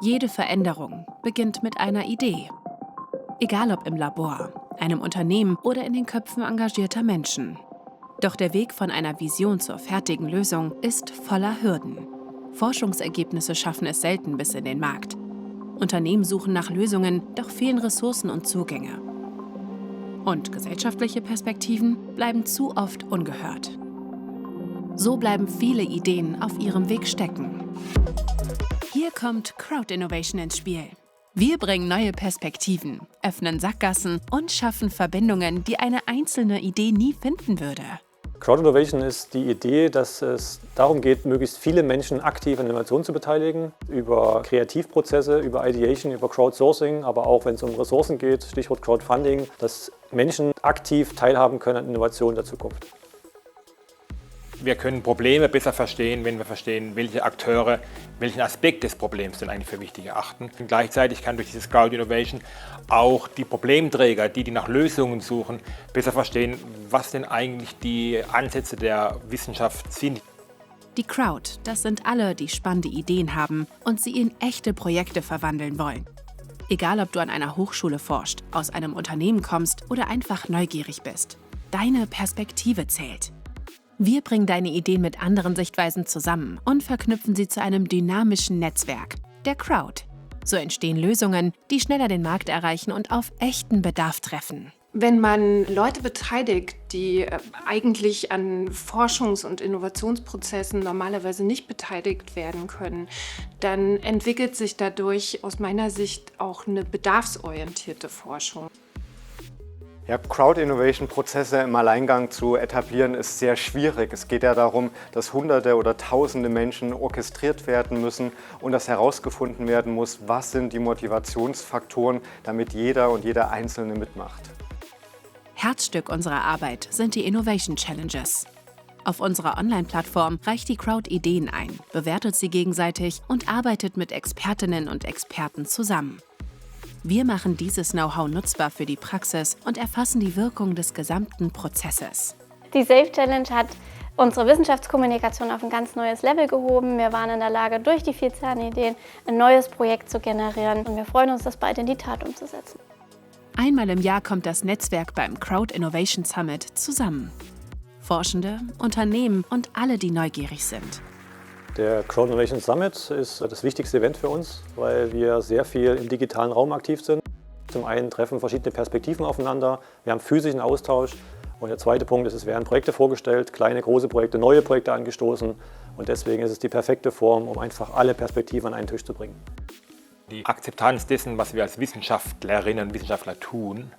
Jede Veränderung beginnt mit einer Idee. Egal ob im Labor, einem Unternehmen oder in den Köpfen engagierter Menschen. Doch der Weg von einer Vision zur fertigen Lösung ist voller Hürden. Forschungsergebnisse schaffen es selten bis in den Markt. Unternehmen suchen nach Lösungen, doch fehlen Ressourcen und Zugänge. Und gesellschaftliche Perspektiven bleiben zu oft ungehört. So bleiben viele Ideen auf ihrem Weg stecken. Hier kommt Crowd Innovation ins Spiel. Wir bringen neue Perspektiven, öffnen Sackgassen und schaffen Verbindungen, die eine einzelne Idee nie finden würde. Crowd Innovation ist die Idee, dass es darum geht, möglichst viele Menschen aktiv an Innovation zu beteiligen, über Kreativprozesse, über Ideation, über Crowdsourcing, aber auch wenn es um Ressourcen geht, Stichwort Crowdfunding, dass Menschen aktiv teilhaben können an Innovationen der Zukunft. Wir können Probleme besser verstehen, wenn wir verstehen, welche Akteure welchen Aspekt des Problems denn eigentlich für wichtig erachten. Und gleichzeitig kann durch dieses Crowd Innovation auch die Problemträger, die nach Lösungen suchen, besser verstehen, was denn eigentlich die Ansätze der Wissenschaft sind. Die Crowd, das sind alle, die spannende Ideen haben und sie in echte Projekte verwandeln wollen. Egal, ob du an einer Hochschule forschst, aus einem Unternehmen kommst oder einfach neugierig bist. Deine Perspektive zählt. Wir bringen deine Ideen mit anderen Sichtweisen zusammen und verknüpfen sie zu einem dynamischen Netzwerk, der Crowd. So entstehen Lösungen, die schneller den Markt erreichen und auf echten Bedarf treffen. Wenn man Leute beteiligt, die eigentlich an Forschungs- und Innovationsprozessen normalerweise nicht beteiligt werden können, dann entwickelt sich dadurch aus meiner Sicht auch eine bedarfsorientierte Forschung. Ja, Crowd-Innovation-Prozesse im Alleingang zu etablieren, ist sehr schwierig. Es geht ja darum, dass Hunderte oder Tausende Menschen orchestriert werden müssen und dass herausgefunden werden muss, was sind die Motivationsfaktoren, damit jeder und jeder Einzelne mitmacht. Herzstück unserer Arbeit sind die Innovation Challenges. Auf unserer Online-Plattform reicht die Crowd Ideen ein, bewertet sie gegenseitig und arbeitet mit Expertinnen und Experten zusammen. Wir machen dieses Know-how nutzbar für die Praxis und erfassen die Wirkung des gesamten Prozesses. Die SAFE Challenge hat unsere Wissenschaftskommunikation auf ein ganz neues Level gehoben. Wir waren in der Lage, durch die Vielzahl an Ideen ein neues Projekt zu generieren und wir freuen uns, das bald in die Tat umzusetzen. Einmal im Jahr kommt das Netzwerk beim Crowd Innovation Summit zusammen. Forschende, Unternehmen und alle, die neugierig sind. Der Crowd Innovation Summit ist das wichtigste Event für uns, weil wir sehr viel im digitalen Raum aktiv sind. Zum einen treffen verschiedene Perspektiven aufeinander, wir haben physischen Austausch und der zweite Punkt ist, es werden Projekte vorgestellt, kleine, große Projekte, neue Projekte angestoßen und deswegen ist es die perfekte Form, um einfach alle Perspektiven an einen Tisch zu bringen. Die Akzeptanz dessen, was wir als Wissenschaftlerinnen und Wissenschaftler tun,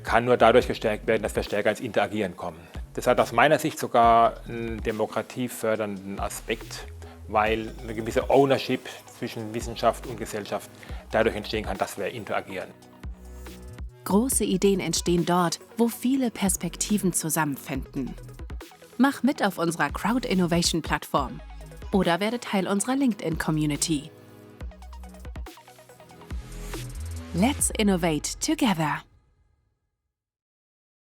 kann nur dadurch gestärkt werden, dass wir stärker ins Interagieren kommen. Das hat aus meiner Sicht sogar einen demokratiefördernden Aspekt, weil eine gewisse Ownership zwischen Wissenschaft und Gesellschaft dadurch entstehen kann, dass wir interagieren. Große Ideen entstehen dort, wo viele Perspektiven zusammenfinden. Mach mit auf unserer Crowd Innovation Plattform oder werde Teil unserer LinkedIn-Community. Let's innovate together!